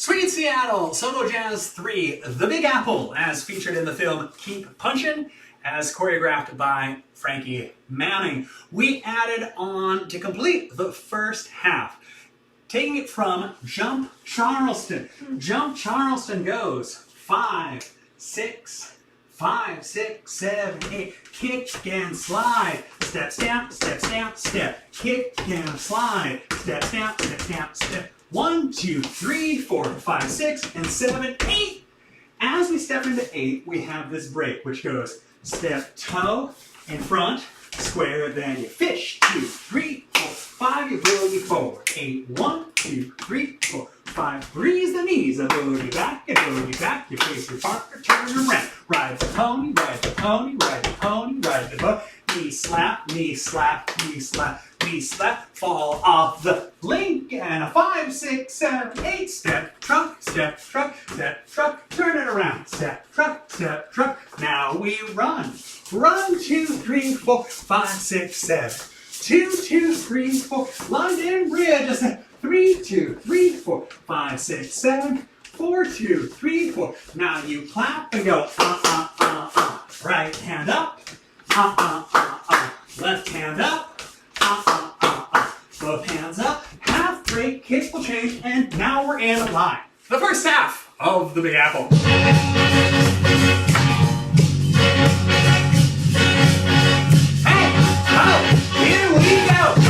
Sweet Seattle, Solo Jazz 3, The Big Apple, as featured in the film Keep Punchin', as choreographed by Frankie Manning. We added on to complete the first half, taking it from Jump Charleston. Jump Charleston goes 5, 6, 5, 6, 7, 8. Kick and slide. Step, stamp, step, stamp, step. Kick and slide. Step, stamp, step, stamp, step. 1, 2, 3, 4, 5, 6, and 7, 8. As we step into 8, we have this break, which goes step, toe, in front, square, then you fish. 2, 3, 4, 5, you boogie forward. 8, 1, 2, 3, 4, 5. Breeze the knees, a boogie back, you face your partner, turn around. Ride the pony, ride the pony, ride the pony, ride the pony. Knee slap, knee slap, knee slap, knee slap. Fall off the link, and a 5, 6, 7, 8. Step, truck, step, truck, step, truck. Turn it around. Step, truck, step, truck. Now we run. Run, 2, 3, 4, 5, 6, 7. 2, 2, 3, 4. London Bridge. 3, 2, 3, 4, 5, 6, 7. 4, 2, 3, 4. Now you clap and go Right hand up. Left hand up. Both hands up. Half break, kick will change, and now we're in a line. The first half of the Big Apple. Hey, oh, here we go.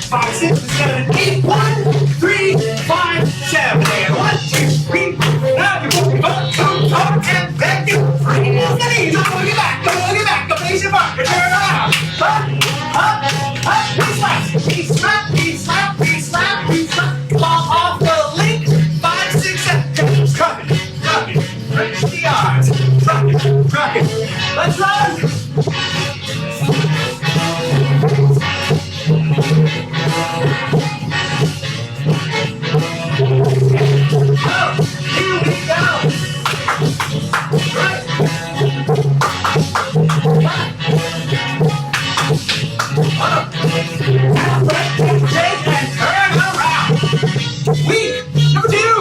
5, 6, 7, 8. 1, 3, 5, 7. And 1, 2, 3. Now you're walking up, and back you. Freeze the knees. Go look back. Go look back. Go face your butt. Turn around. Up. Knee slap. Knee slap. Knee slap. Knee slap. Knee slap. Fall off the link. 5, 6, 7. Truck it. Truck it. Reach the arms. Truck it. Truck it. Let's run.